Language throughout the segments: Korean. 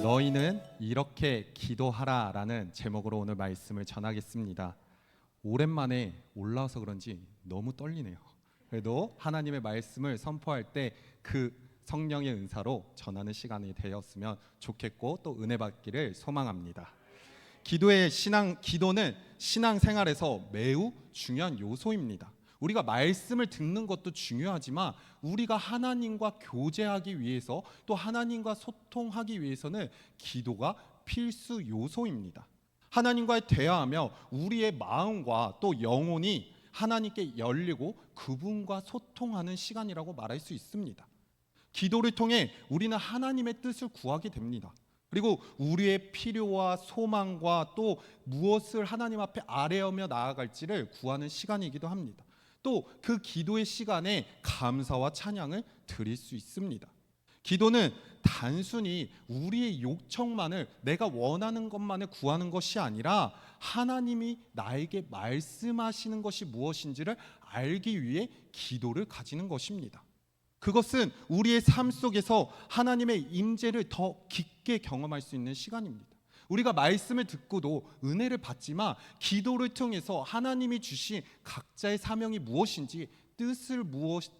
너희는 이렇게 기도하라 라는 제목으로 오늘 말씀을 전하겠습니다. 오랜만에 올라와서 그런지 너무 떨리네요. 그래도 하나님의 말씀을 선포할 때 그 성령의 은사로 전하는 시간이 되었으면 좋겠고 또 은혜 받기를 소망합니다. 기도는 신앙생활에서 매우 중요한 요소입니다. 우리가 말씀을 듣는 것도 중요하지만 우리가 하나님과 교제하기 위해서 또 하나님과 소통하기 위해서는 기도가 필수 요소입니다. 하나님과의 대화하며 우리의 마음과 또 영혼이 하나님께 열리고 그분과 소통하는 시간이라고 말할 수 있습니다. 기도를 통해 우리는 하나님의 뜻을 구하게 됩니다. 그리고 우리의 필요와 소망과 또 무엇을 하나님 앞에 아뢰며 나아갈지를 구하는 시간이기도 합니다. 또 그 기도의 시간에 감사와 찬양을 드릴 수 있습니다. 기도는 단순히 우리의 요청만을, 내가 원하는 것만을 구하는 것이 아니라 하나님이 나에게 말씀하시는 것이 무엇인지를 알기 위해 기도를 가지는 것입니다. 그것은 우리의 삶 속에서 하나님의 임재를 더 깊게 경험할 수 있는 시간입니다. 우리가 말씀을 듣고도 은혜를 받지만 기도를 통해서 하나님이 주신 각자의 사명이 무엇인지,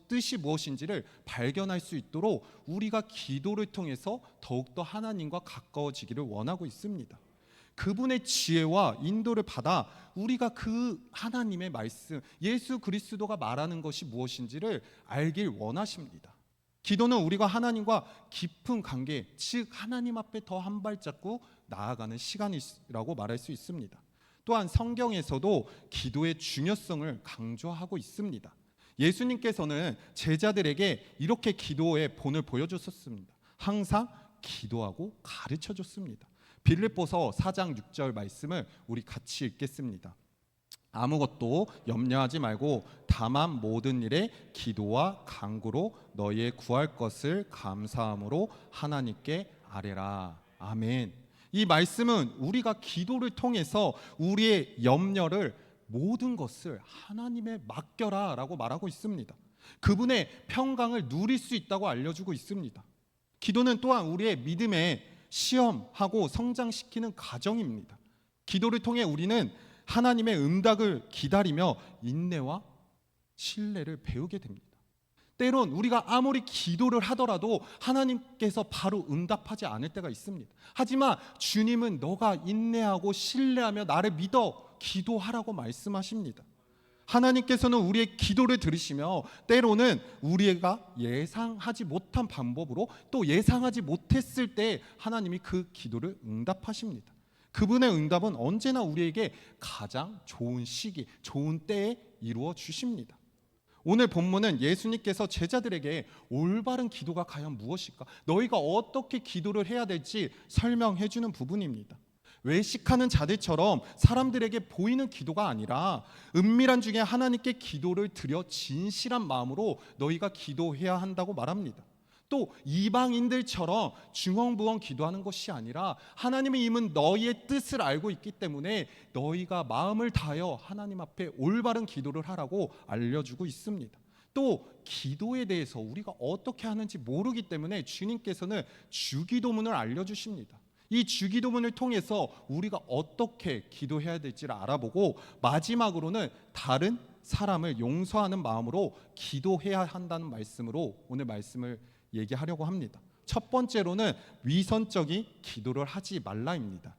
뜻이 무엇인지를 발견할 수 있도록 우리가 기도를 통해서 더욱더 하나님과 가까워지기를 원하고 있습니다. 그분의 지혜와 인도를 받아 우리가 그 하나님의 말씀, 예수 그리스도가 말하는 것이 무엇인지를 알길 원하십니다. 기도는 우리가 하나님과 깊은 관계, 즉 하나님 앞에 더 한 발자국 나아가는 시간이라고 말할 수 있습니다. 또한 성경에서도 기도의 중요성을 강조하고 있습니다. 예수님께서는 제자들에게 이렇게 기도의 본을 보여주셨습니다. 항상 기도하고 가르쳐 줬습니다. 빌립보서 4장 6절 말씀을 우리 같이 읽겠습니다. 아무것도 염려하지 말고 다만 모든 일에 기도와 간구로 너희의 구할 것을 감사함으로 하나님께 아뢰라. 아멘. 이 말씀은 우리가 기도를 통해서 우리의 염려를, 모든 것을 하나님에 맡겨라 라고 말하고 있습니다. 그분의 평강을 누릴 수 있다고 알려주고 있습니다. 기도는 또한 우리의 믿음에 시험하고 성장시키는 과정입니다. 기도를 통해 우리는 하나님의 응답을 기다리며 인내와 신뢰를 배우게 됩니다. 때론 우리가 아무리 기도를 하더라도 하나님께서 바로 응답하지 않을 때가 있습니다. 하지만 주님은 너가 인내하고 신뢰하며 나를 믿어 기도하라고 말씀하십니다. 하나님께서는 우리의 기도를 들으시며 때로는 우리가 예상하지 못한 방법으로 또 예상하지 못했을 때 하나님이 그 기도를 응답하십니다. 그분의 응답은 언제나 우리에게 가장 좋은 시기, 좋은 때에 이루어 주십니다. 오늘 본문은 예수님께서 제자들에게 올바른 기도가 과연 무엇일까, 너희가 어떻게 기도를 해야 될지 설명해 주는 부분입니다. 외식하는 자들처럼 사람들에게 보이는 기도가 아니라 은밀한 중에 하나님께 기도를 드려 진실한 마음으로 너희가 기도해야 한다고 말합니다. 또 이방인들처럼 중언부언 기도하는 것이 아니라 하나님의 임은 너희의 뜻을 알고 있기 때문에 너희가 마음을 다하여 하나님 앞에 올바른 기도를 하라고 알려주고 있습니다. 또 기도에 대해서 우리가 어떻게 하는지 모르기 때문에 주님께서는 주기도문을 알려주십니다. 이 주기도문을 통해서 우리가 어떻게 기도해야 될지를 알아보고 마지막으로는 다른 사람을 용서하는 마음으로 기도해야 한다는 말씀으로 오늘 말씀을 얘기하려고 합니다. 첫 번째로는 위선적인 기도를 하지 말라입니다.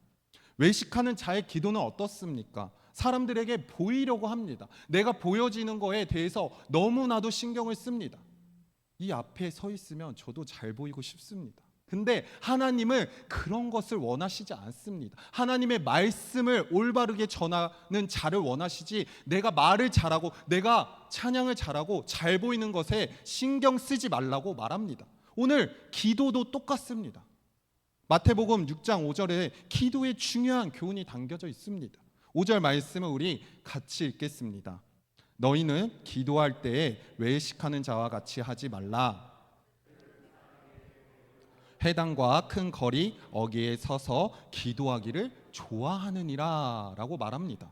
외식하는 자의 기도는 어떻습니까? 사람들에게 보이려고 합니다. 내가 보여지는 거에 대해서 너무나도 신경을 씁니다. 이 앞에 서 있으면 저도 잘 보이고 싶습니다. 근데 하나님은 그런 것을 원하시지 않습니다. 하나님의 말씀을 올바르게 전하는 자를 원하시지, 내가 말을 잘하고 내가 찬양을 잘하고 잘 보이는 것에 신경 쓰지 말라고 말합니다. 오늘 기도도 똑같습니다. 마태복음 6장 5절에 기도의 중요한 교훈이 담겨져 있습니다. 5절 말씀을 우리 같이 읽겠습니다. 너희는 기도할 때에 외식하는 자와 같이 하지 말라. 회당과 큰 거리 어귀에 서서 기도하기를 좋아하느니라 라고 말합니다.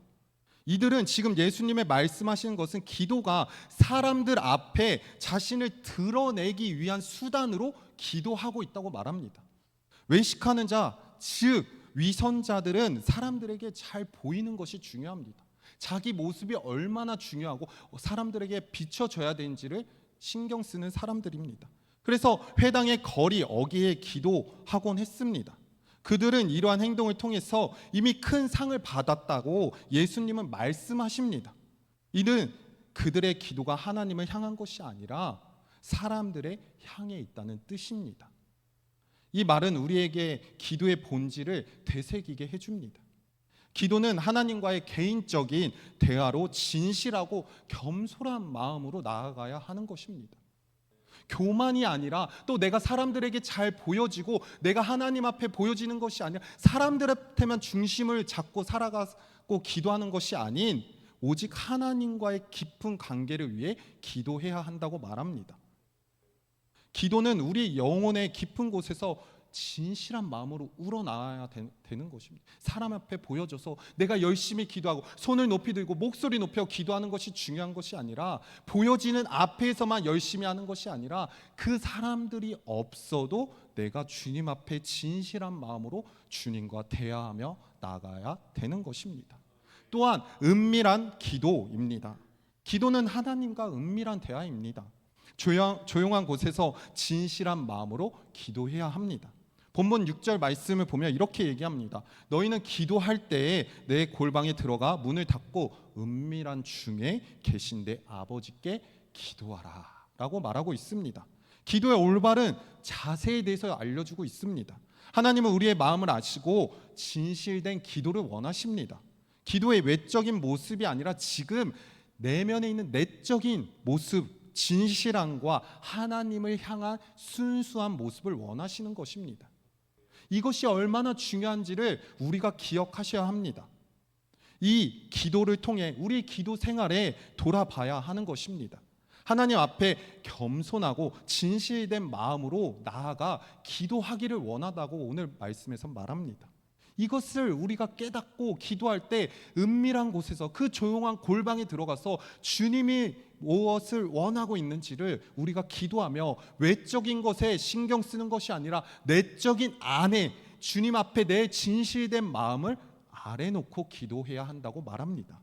이들은 지금 예수님의 말씀하시는 것은 기도가 사람들 앞에 자신을 드러내기 위한 수단으로 기도하고 있다고 말합니다. 외식하는 자, 즉 위선자들은 사람들에게 잘 보이는 것이 중요합니다. 자기 모습이 얼마나 중요하고 사람들에게 비춰져야 되는지를 신경 쓰는 사람들입니다. 그래서 회당의 거리 어귀에 기도하곤 했습니다. 그들은 이러한 행동을 통해서 이미 큰 상을 받았다고 예수님은 말씀하십니다. 이는 그들의 기도가 하나님을 향한 것이 아니라 사람들의 향해 있다는 뜻입니다. 이 말은 우리에게 기도의 본질을 되새기게 해줍니다. 기도는 하나님과의 개인적인 대화로 진실하고 겸손한 마음으로 나아가야 하는 것입니다. 교만이 아니라 또 내가 사람들에게 잘 보여지고 내가 하나님 앞에 보여지는 것이 아니라 사람들한테만 중심을 잡고 살아가고 기도하는 것이 아닌 오직 하나님과의 깊은 관계를 위해 기도해야 한다고 말합니다. 기도는 우리 영혼의 깊은 곳에서 진실한 마음으로 우러나와야 되는 것입니다. 사람 앞에 보여줘서 내가 열심히 기도하고 손을 높이 들고 목소리 높여 기도하는 것이 중요한 것이 아니라 보여지는 앞에서만 열심히 하는 것이 아니라 그 사람들이 없어도 내가 주님 앞에 진실한 마음으로 주님과 대화하며 나아가야 되는 것입니다. 또한 은밀한 기도입니다. 기도는 하나님과 은밀한 대화입니다. 조용한 곳에서 진실한 마음으로 기도해야 합니다. 본문 6절 말씀을 보면 이렇게 얘기합니다. 너희는 기도할 때에 내 골방에 들어가 문을 닫고 은밀한 중에 계신 내 아버지께 기도하라 라고 말하고 있습니다. 기도의 올바른 자세에 대해서 알려주고 있습니다. 하나님은 우리의 마음을 아시고 진실된 기도를 원하십니다. 기도의 외적인 모습이 아니라 지금 내면에 있는 내적인 모습, 진실함과 하나님을 향한 순수한 모습을 원하시는 것입니다. 이것이 얼마나 중요한지를 우리가 기억하셔야 합니다. 이 기도를 통해 우리 기도 생활에 돌아봐야 하는 것입니다. 하나님 앞에 겸손하고 진실된 마음으로 나아가 기도하기를 원하다고 오늘 말씀에서 말합니다. 이것을 우리가 깨닫고 기도할 때 은밀한 곳에서 그 조용한 골방에 들어가서 주님이 무엇을 원하고 있는지를 우리가 기도하며 외적인 것에 신경 쓰는 것이 아니라 내적인 안에 주님 앞에 내 진실된 마음을 아래놓고 기도해야 한다고 말합니다.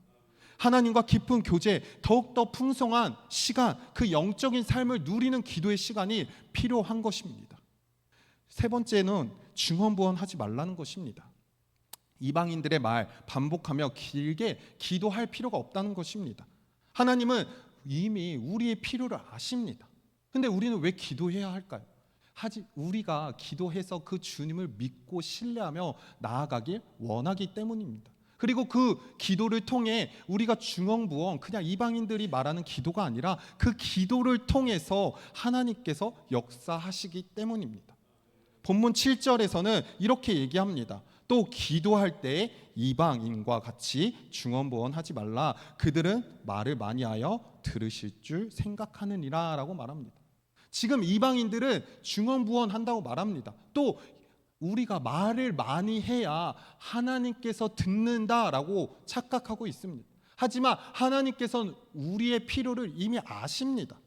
하나님과 깊은 교제, 더욱더 풍성한 시간, 그 영적인 삶을 누리는 기도의 시간이 필요한 것입니다. 세 번째는 중언부언하지 말라는 것입니다. 이방인들의 말 반복하며 길게 기도할 필요가 없다는 것입니다. 하나님은 이미 우리의 필요를 아십니다. 근데 우리는 왜 기도해야 할까요? 우리가 기도해서 그 주님을 믿고 신뢰하며 나아가길 원하기 때문입니다. 그리고 그 기도를 통해 우리가 중언부언, 그냥 이방인들이 말하는 기도가 아니라 그 기도를 통해서 하나님께서 역사하시기 때문입니다. 본문 7절에서는 이렇게 얘기합니다. 또 기도할 때 이방인과 같이 중언부언하지 말라. 그들은 말을 많이 하여 들으실 줄 생각하느니라 라고 말합니다. 지금 이방인들은 중언부언한다고 말합니다. 또 우리가 말을 많이 해야 하나님께서 듣는다라고 착각하고 있습니다. 하지만 하나님께서는 우리의 필요를 이미 아십니다.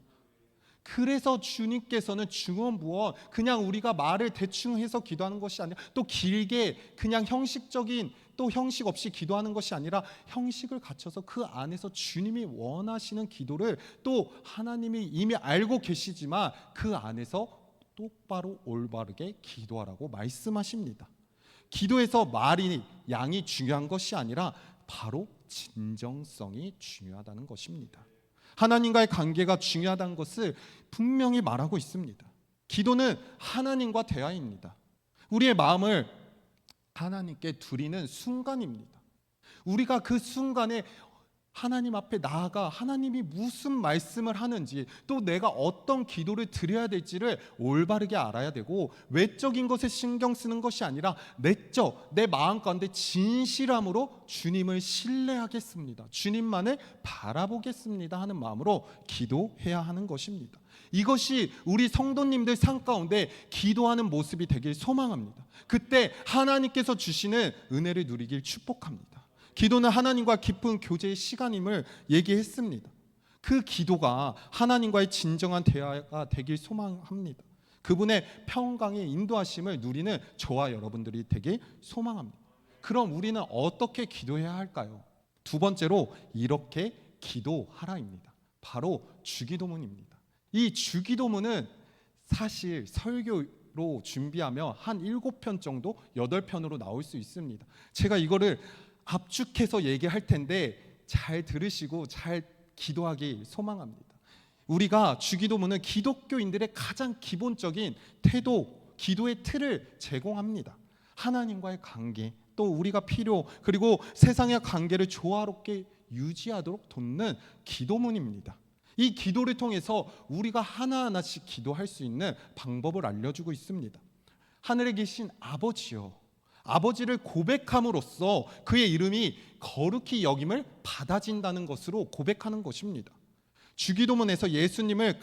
그래서 주님께서는 중언부언, 그냥 우리가 말을 대충 해서 기도하는 것이 아니라 또 길게 그냥 형식적인 또 형식 없이 기도하는 것이 아니라 형식을 갖춰서 그 안에서 주님이 원하시는 기도를 또 하나님이 이미 알고 계시지만 그 안에서 똑바로 올바르게 기도하라고 말씀하십니다. 기도에서 말이 양이 중요한 것이 아니라 바로 진정성이 중요하다는 것입니다. 하나님과의 관계가 중요하다는 것을 분명히 말하고 있습니다. 기도는 하나님과 대화입니다. 우리의 마음을 하나님께 드리는 순간입니다. 우리가 그 순간에 하나님 앞에 나아가 하나님이 무슨 말씀을 하는지 또 내가 어떤 기도를 드려야 될지를 올바르게 알아야 되고 외적인 것에 신경 쓰는 것이 아니라 내적, 내 마음 가운데 진실함으로 주님을 신뢰하겠습니다. 주님만을 바라보겠습니다 하는 마음으로 기도해야 하는 것입니다. 이것이 우리 성도님들 삶 가운데 기도하는 모습이 되길 소망합니다. 그때 하나님께서 주시는 은혜를 누리길 축복합니다. 기도는 하나님과 깊은 교제의 시간임을 얘기했습니다. 그 기도가 하나님과의 진정한 대화가 되길 소망합니다. 그분의 평강의 인도하심을 누리는 저와 여러분들이 되길 소망합니다. 그럼 우리는 어떻게 기도해야 할까요? 두 번째로 이렇게 기도하라입니다. 바로 주기도문입니다. 이 주기도문은 사실 설교로 준비하면 한 7편 정도, 8편으로 나올 수 있습니다. 제가 이거를 압축해서 얘기할 텐데 잘 들으시고 잘 기도하기 소망합니다. 우리가 주기도문은 기독교인들의 가장 기본적인 태도, 기도의 틀을 제공합니다. 하나님과의 관계, 또 우리가 필요, 그리고 세상의 관계를 조화롭게 유지하도록 돕는 기도문입니다. 이 기도를 통해서 우리가 하나하나씩 기도할 수 있는 방법을 알려주고 있습니다. 하늘에 계신 아버지요, 아버지를 고백함으로써 그의 이름이 거룩히 여김을 받아진다는 것으로 고백하는 것입니다. 주기도문에서 예수님을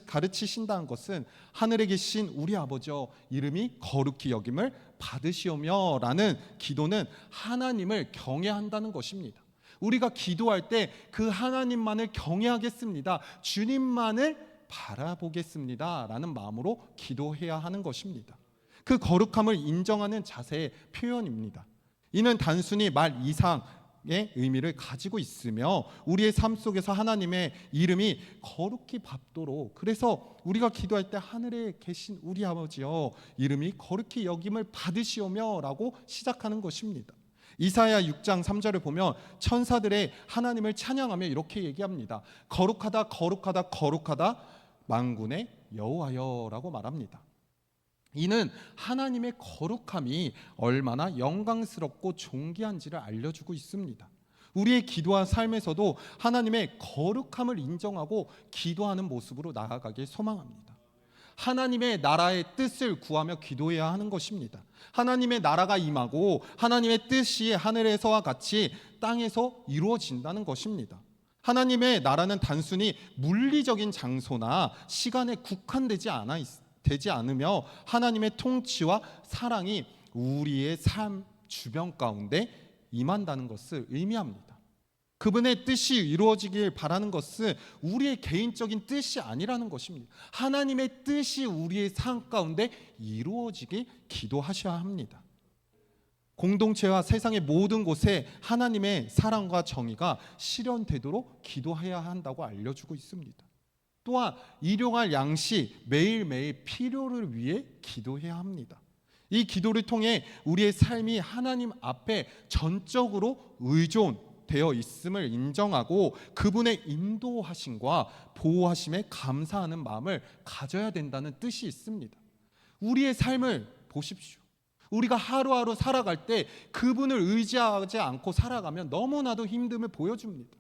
가르치신다는 것은 하늘에 계신 우리 아버지여 이름이 거룩히 여김을 받으시오며 라는 기도는 하나님을 경외한다는 것입니다. 우리가 기도할 때 그 하나님만을 경외하겠습니다, 주님만을 바라보겠습니다 라는 마음으로 기도해야 하는 것입니다. 그 거룩함을 인정하는 자세의 표현입니다. 이는 단순히 말 이상의 의미를 가지고 있으며 우리의 삶 속에서 하나님의 이름이 거룩히 받도록, 그래서 우리가 기도할 때 하늘에 계신 우리 아버지여 이름이 거룩히 여김을 받으시오며 라고 시작하는 것입니다. 이사야 6장 3절을 보면 천사들의 하나님을 찬양하며 이렇게 얘기합니다. 거룩하다 거룩하다 거룩하다 만군의 여호와여 라고 말합니다. 이는 하나님의 거룩함이 얼마나 영광스럽고 존귀한지를 알려주고 있습니다. 우리의 기도와 삶에서도 하나님의 거룩함을 인정하고 기도하는 모습으로 나아가길 소망합니다. 하나님의 나라의 뜻을 구하며 기도해야 하는 것입니다. 하나님의 나라가 임하고 하나님의 뜻이 하늘에서와 같이 땅에서 이루어진다는 것입니다. 하나님의 나라는 단순히 물리적인 장소나 시간에 국한되지 않으며 하나님의 통치와 사랑이 우리의 삶 주변 가운데 임한다는 것을 의미합니다. 그분의 뜻이 이루어지길 바라는 것은 우리의 개인적인 뜻이 아니라는 것입니다. 하나님의 뜻이 우리의 삶 가운데 이루어지길 기도하셔야 합니다. 공동체와 세상의 모든 곳에 하나님의 사랑과 정의가 실현되도록 기도해야 한다고 알려주고 있습니다. 또한 일용할 양식, 매일매일 필요를 위해 기도해야 합니다. 이 기도를 통해 우리의 삶이 하나님 앞에 전적으로 의존되어 있음을 인정하고 그분의 인도하심과 보호하심에 감사하는 마음을 가져야 된다는 뜻이 있습니다. 우리의 삶을 보십시오. 우리가 하루하루 살아갈 때 그분을 의지하지 않고 살아가면 너무나도 힘듦을 보여줍니다.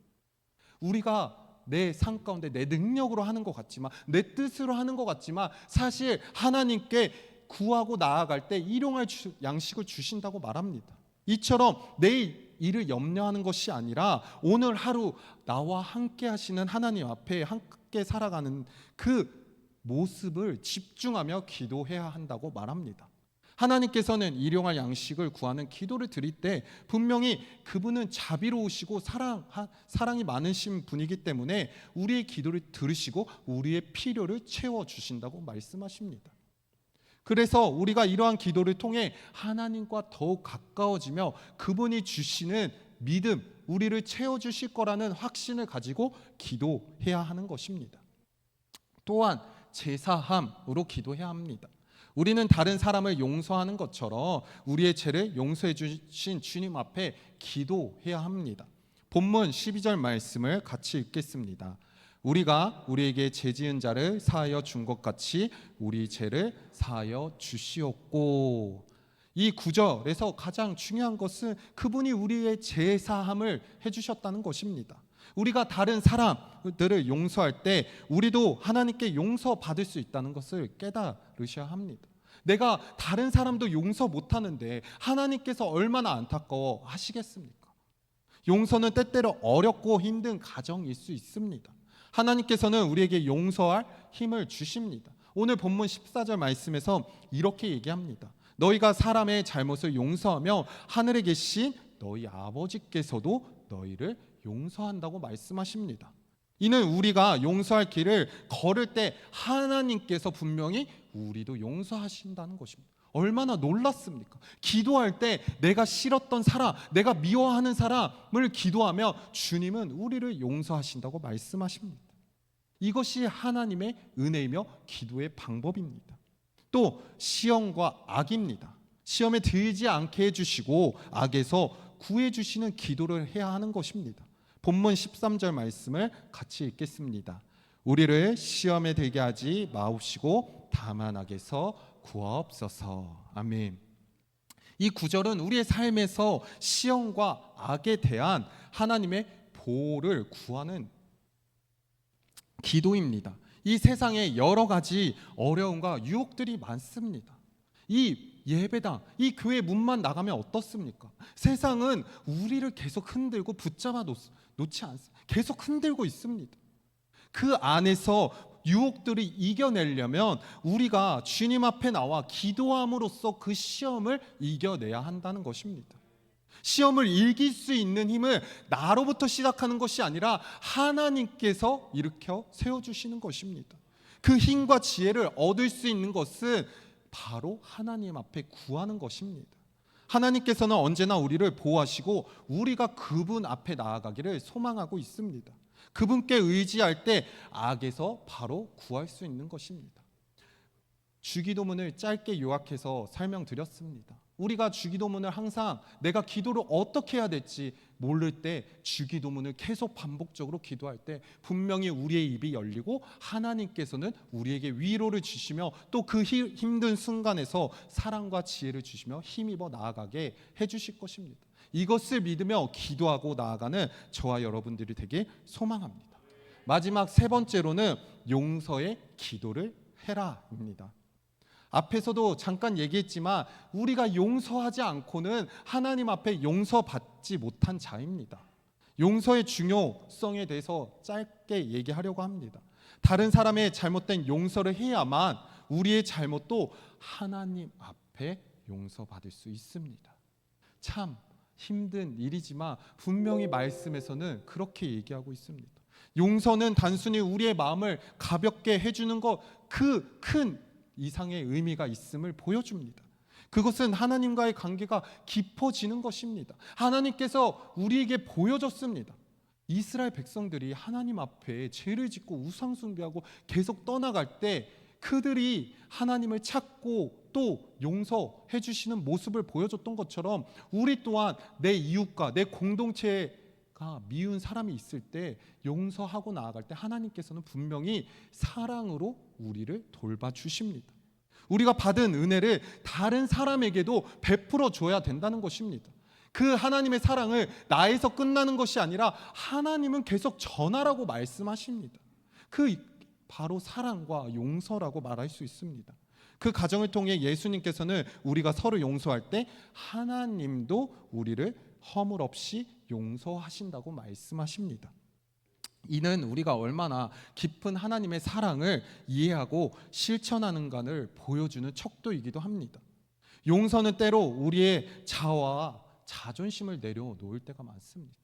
우리가 내 삶 가운데 내 능력으로 하는 것 같지만, 내 뜻으로 하는 것 같지만 사실 하나님께 구하고 나아갈 때 일용할 양식을 주신다고 말합니다. 이처럼 내일 일을 염려하는 것이 아니라 오늘 하루 나와 함께 하시는 하나님 앞에 함께 살아가는 그 모습을 집중하며 기도해야 한다고 말합니다. 하나님께서는 일용할 양식을 구하는 기도를 드릴 때 분명히 그분은 자비로우시고 사랑이 많으신 분이기 때문에 우리의 기도를 들으시고 우리의 필요를 채워주신다고 말씀하십니다. 그래서 우리가 이러한 기도를 통해 하나님과 더욱 가까워지며 그분이 주시는 믿음, 우리를 채워주실 거라는 확신을 가지고 기도해야 하는 것입니다. 또한 제사함으로 기도해야 합니다. 우리는 다른 사람을 용서하는 것처럼 우리의 죄를 용서해 주신 주님 앞에 기도해야 합니다. 본문 12절 말씀을 같이 읽겠습니다. 우리가 우리에게 죄 지은 자를 사하여 준 것 같이 우리 죄를 사하여 주시옵고. 이 구절에서 가장 중요한 것은 그분이 우리의 죄 사함을 해주셨다는 것입니다. 우리가 다른 사람들을 용서할 때 우리도 하나님께 용서받을 수 있다는 것을 깨달으셔야 합니다. 내가 다른 사람도 용서 못하는데 하나님께서 얼마나 안타까워 하시겠습니까? 용서는 때때로 어렵고 힘든 과정일 수 있습니다. 하나님께서는 우리에게 용서할 힘을 주십니다. 오늘 본문 14절 말씀에서 이렇게 얘기합니다. 너희가 사람의 잘못을 용서하며 하늘에 계신 너희 아버지께서도 너희를 용서한다고 말씀하십니다. 이는 우리가 용서할 길을 걸을 때 하나님께서 분명히 우리도 용서하신다는 것입니다. 얼마나 놀랐습니까? 기도할 때 내가 싫었던 사람, 내가 미워하는 사람을 기도하며 주님은 우리를 용서하신다고 말씀하십니다. 이것이 하나님의 은혜이며 기도의 방법입니다. 또 시험과 악입니다. 시험에 들지 않게 해주시고 악에서 구해주시는 기도를 해야 하는 것입니다. 본문 13절 말씀을 같이 읽겠습니다. 우리를 시험에 들게 하지 마옵시고 다만 악에서 구하옵소서. 아멘. 이 구절은 우리의 삶에서 시험과 악에 대한 하나님의 보호를 구하는 기도입니다. 이 세상에 여러 가지 어려움과 유혹들이 많습니다. 이 예배당, 이 교회 문만 나가면 어떻습니까? 세상은 우리를 계속 흔들고 붙잡아 놓지 않습니다. 계속 흔들고 있습니다. 그 안에서 유혹들을 이겨내려면 우리가 주님 앞에 나와 기도함으로써 그 시험을 이겨내야 한다는 것입니다. 시험을 이길 수 있는 힘은 나로부터 시작하는 것이 아니라 하나님께서 일으켜 세워주시는 것입니다. 그 힘과 지혜를 얻을 수 있는 것은 바로 하나님 앞에 구하는 것입니다. 하나님께서는 언제나 우리를 보호하시고 우리가 그분 앞에 나아가기를 소망하고 있습니다. 그분께 의지할 때 악에서 바로 구할 수 있는 것입니다. 주기도문을 짧게 요약해서 설명드렸습니다. 우리가 주기도문을 항상 내가 기도를 어떻게 해야 될지 모를 때 주기도문을 계속 반복적으로 기도할 때 분명히 우리의 입이 열리고 하나님께서는 우리에게 위로를 주시며 또 그 힘든 순간에서 사랑과 지혜를 주시며 힘입어 나아가게 해주실 것입니다. 이것을 믿으며 기도하고 나아가는 저와 여러분들이 되길 소망합니다. 마지막 세 번째로는 용서의 기도를 해라입니다. 앞에서도 잠깐 얘기했지만 우리가 용서하지 않고는 하나님 앞에 용서받지 못한 자입니다. 용서의 중요성에 대해서 짧게 얘기하려고 합니다. 다른 사람의 잘못된 용서를 해야만 우리의 잘못도 하나님 앞에 용서받을 수 있습니다. 참 힘든 일이지만 분명히 말씀에서는 그렇게 얘기하고 있습니다. 용서는 단순히 우리의 마음을 가볍게 해주는 것, 그 큰 이상의 의미가 있음을 보여줍니다. 그것은 하나님과의 관계가 깊어지는 것입니다. 하나님께서 우리에게 보여줬습니다. 이스라엘 백성들이 하나님 앞에 죄를 짓고 우상 숭배하고 계속 떠나갈 때 그들이 하나님을 찾고 또 용서해 주시는 모습을 보여줬던 것처럼 우리 또한 내 이웃과 내 공동체가 미운 사람이 있을 때 용서하고 나아갈 때 하나님께서는 분명히 사랑으로 우리를 돌봐주십니다. 우리가 받은 은혜를 다른 사람에게도 베풀어 줘야 된다는 것입니다. 그 하나님의 사랑을 나에서 끝나는 것이 아니라 하나님은 계속 전하라고 말씀하십니다. 그 바로 사랑과 용서라고 말할 수 있습니다. 그 과정을 통해 예수님께서는 우리가 서로 용서할 때 하나님도 우리를 허물 없이 용서하신다고 말씀하십니다. 이는 우리가 얼마나 깊은 하나님의 사랑을 이해하고 실천하는가를 보여주는 척도이기도 합니다. 용서는 때로 우리의 자아와 자존심을 내려놓을 때가 많습니다.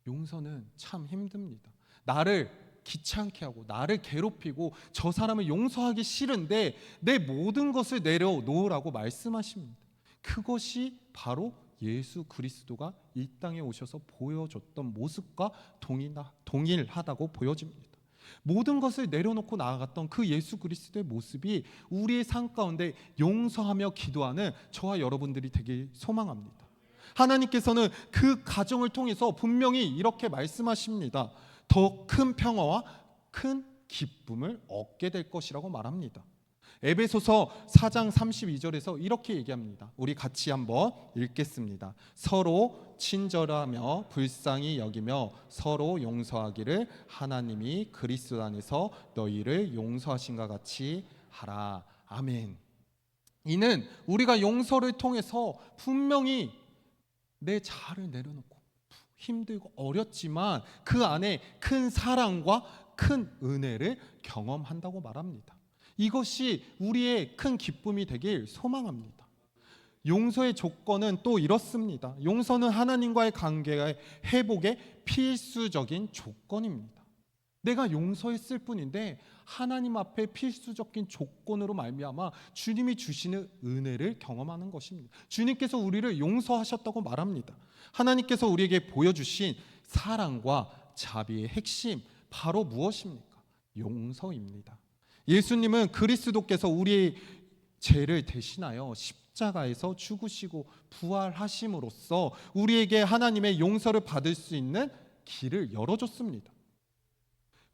용서는 참 힘듭니다. 나를 귀찮게 하고 나를 괴롭히고 저 사람을 용서하기 싫은데 내 모든 것을 내려놓으라고 말씀하십니다. 그것이 바로 예수 그리스도가 이 땅에 오셔서 보여줬던 모습과 동일하다고 보여집니다. 모든 것을 내려놓고 나아갔던 그 예수 그리스도의 모습이 우리의 삶 가운데 용서하며 기도하는 저와 여러분들이 되길 소망합니다. 하나님께서는 그 과정을 통해서 분명히 이렇게 말씀하십니다. 더 큰 평화와 큰 기쁨을 얻게 될 것이라고 말합니다. 에베소서 4장 32절에서 이렇게 얘기합니다. 우리 같이 한번 읽겠습니다. 서로 친절하며 불쌍히 여기며 서로 용서하기를 하나님이 그리스도 안에서 너희를 용서하신과 같이 하라. 아멘. 이는 우리가 용서를 통해서 분명히 내 자아를 내려놓고 힘들고 어렵지만 그 안에 큰 사랑과 큰 은혜를 경험한다고 말합니다. 이것이 우리의 큰 기쁨이 되길 소망합니다. 용서의 조건은 또 이렇습니다. 용서는 하나님과의 관계의 회복의 필수적인 조건입니다. 내가 용서했을 뿐인데 하나님 앞에 필수적인 조건으로 말미암아 주님이 주시는 은혜를 경험하는 것입니다. 주님께서 우리를 용서하셨다고 말합니다. 하나님께서 우리에게 보여주신 사랑과 자비의 핵심 바로 무엇입니까? 용서입니다. 예수님은 그리스도께서 우리의 죄를 대신하여 십자가에서 죽으시고 부활하심으로써 우리에게 하나님의 용서를 받을 수 있는 길을 열어줬습니다.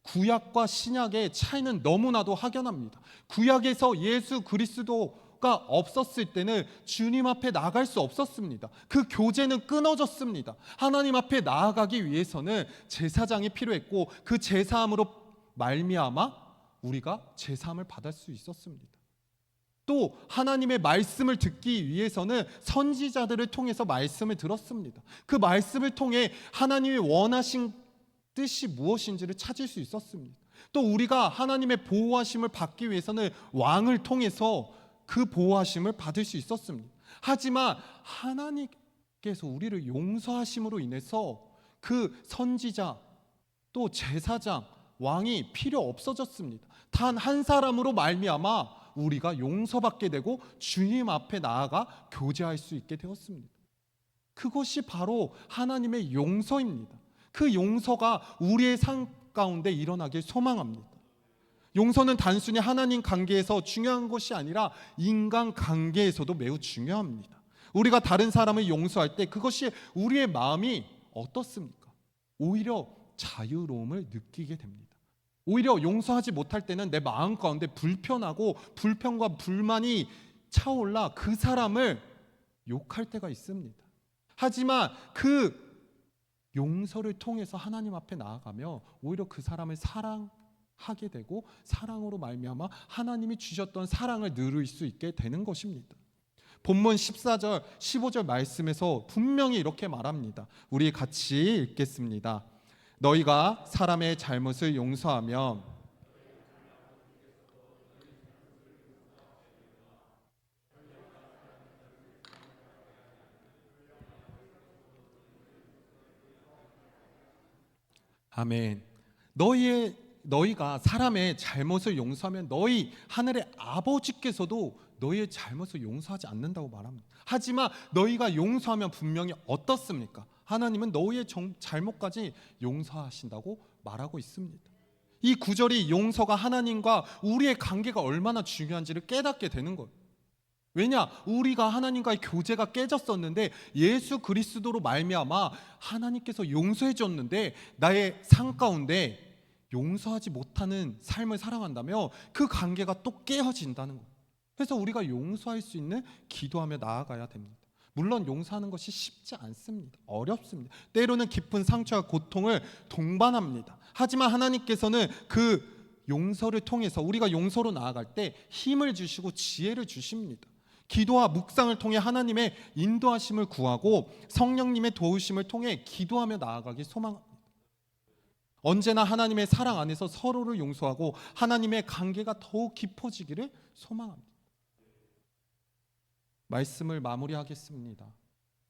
구약과 신약의 차이는 너무나도 확연합니다. 구약에서 예수 그리스도가 없었을 때는 주님 앞에 나갈 수 없었습니다. 그 교제는 끊어졌습니다. 하나님 앞에 나아가기 위해서는 제사장이 필요했고 그 제사함으로 말미암아 우리가 제사함을 받을 수 있었습니다. 또 하나님의 말씀을 듣기 위해서는 선지자들을 통해서 말씀을 들었습니다. 그 말씀을 통해 하나님이 원하신 뜻이 무엇인지를 찾을 수 있었습니다. 또 우리가 하나님의 보호하심을 받기 위해서는 왕을 통해서 그 보호하심을 받을 수 있었습니다. 하지만 하나님께서 우리를 용서하심으로 인해서 그 선지자 또 제사장 왕이 필요 없어졌습니다. 단 한 사람으로 말미암아 우리가 용서받게 되고 주님 앞에 나아가 교제할 수 있게 되었습니다. 그것이 바로 하나님의 용서입니다. 그 용서가 우리의 삶 가운데 일어나길 소망합니다. 용서는 단순히 하나님 관계에서 중요한 것이 아니라 인간 관계에서도 매우 중요합니다. 우리가 다른 사람을 용서할 때 그것이 우리의 마음이 어떻습니까? 오히려 자유로움을 느끼게 됩니다. 오히려 용서하지 못할 때는 내 마음 가운데 불편하고 불평과 불만이 차올라 그 사람을 욕할 때가 있습니다. 하지만 그 용서를 통해서 하나님 앞에 나아가며 오히려 그 사람을 사랑하게 되고 사랑으로 말미암아 하나님이 주셨던 사랑을 누릴 수 있게 되는 것입니다. 본문 14절 15절 말씀에서 분명히 이렇게 말합니다. 우리 같이 읽겠습니다. 너희가 사람의 잘못을 용서하면 아멘. 너희가 사람의 잘못을 용서하면 너희 하늘의 아버지께서도 너희의 잘못을 용서하지 않는다고 말합니다. 하지만 너희가 용서하면 분명히 어떻습니까? 하나님은 너희의 잘못까지 용서하신다고 말하고 있습니다. 이 구절이 용서가 하나님과 우리의 관계가 얼마나 중요한지를 깨닫게 되는 거예요. 왜냐? 우리가 하나님과의 교제가 깨졌었는데 예수 그리스도로 말미암아 하나님께서 용서해 줬는데 나의 삶 가운데 용서하지 못하는 삶을 살아간다며 그 관계가 또 깨어진다는 거예요. 그래서 우리가 용서할 수 있는 기도하며 나아가야 됩니다. 물론 용서하는 것이 쉽지 않습니다. 어렵습니다. 때로는 깊은 상처와 고통을 동반합니다. 하지만 하나님께서는 그 용서를 통해서 우리가 용서로 나아갈 때 힘을 주시고 지혜를 주십니다. 기도와 묵상을 통해 하나님의 인도하심을 구하고 성령님의 도우심을 통해 기도하며 나아가기 소망합니다. 언제나 하나님의 사랑 안에서 서로를 용서하고 하나님의 관계가 더욱 깊어지기를 소망합니다. 말씀을 마무리하겠습니다.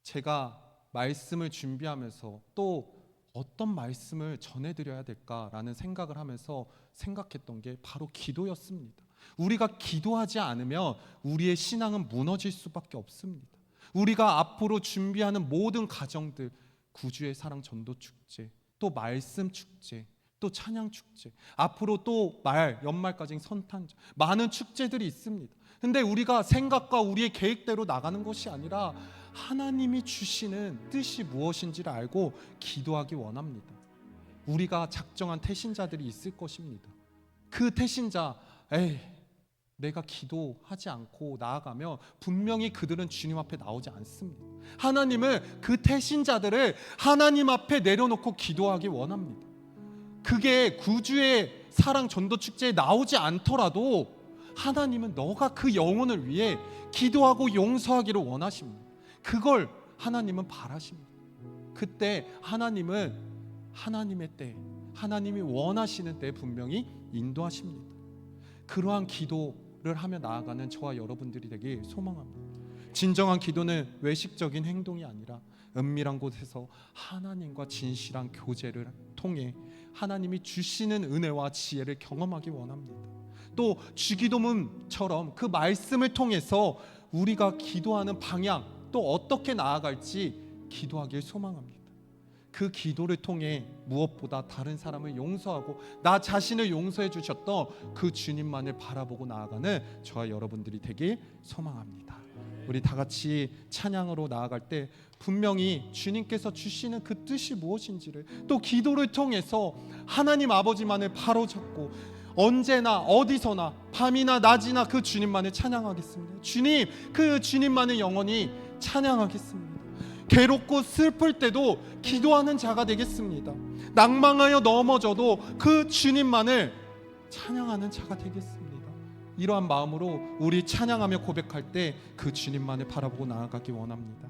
제가 말씀을 준비하면서 또 어떤 말씀을 전해드려야 될까라는 생각을 하면서 생각했던 게 바로 기도였습니다. 우리가 기도하지 않으면 우리의 신앙은 무너질 수밖에 없습니다. 우리가 앞으로 준비하는 모든 가정들, 구주의 사랑 전도 축제, 또 말씀 축제, 또 찬양 축제, 앞으로 또 연말까지 선탄절, 많은 축제들이 있습니다. 근데 우리가 생각과 우리의 계획대로 나가는 것이 아니라 하나님이 주시는 뜻이 무엇인지를 알고 기도하기 원합니다. 우리가 작정한 태신자들이 있을 것입니다. 그 태신자, 내가 기도하지 않고 나아가면 분명히 그들은 주님 앞에 나오지 않습니다. 하나님은 그 태신자들을 하나님 앞에 내려놓고 기도하기 원합니다. 그게 구주의 사랑 전도 축제에 나오지 않더라도 하나님은 너가 그 영혼을 위해 기도하고 용서하기를 원하십니다. 그걸 하나님은 바라십니다. 그때 하나님은 하나님의 때, 하나님이 원하시는 때 분명히 인도하십니다. 그러한 기도를 하며 나아가는 저와 여러분들이 되길 소망합니다. 진정한 기도는 외식적인 행동이 아니라 은밀한 곳에서 하나님과 진실한 교제를 통해 하나님이 주시는 은혜와 지혜를 경험하기 원합니다. 또 주기도문처럼 그 말씀을 통해서 우리가 기도하는 방향, 또 어떻게 나아갈지 기도하길 소망합니다. 그 기도를 통해 무엇보다 다른 사람을 용서하고 나 자신을 용서해 주셨던 그 주님만을 바라보고 나아가는 저와 여러분들이 되길 소망합니다. 우리 다 같이 찬양으로 나아갈 때 분명히 주님께서 주시는 그 뜻이 무엇인지를, 또 기도를 통해서 하나님 아버지만을 바로잡고 언제나 어디서나 밤이나 낮이나 그 주님만을 찬양하겠습니다. 주님, 그 주님만을 영원히 찬양하겠습니다. 괴롭고 슬플 때도 기도하는 자가 되겠습니다. 낭망하여 넘어져도 그 주님만을 찬양하는 자가 되겠습니다. 이러한 마음으로 우리 찬양하며 고백할 때 그 주님만을 바라보고 나아가기 원합니다.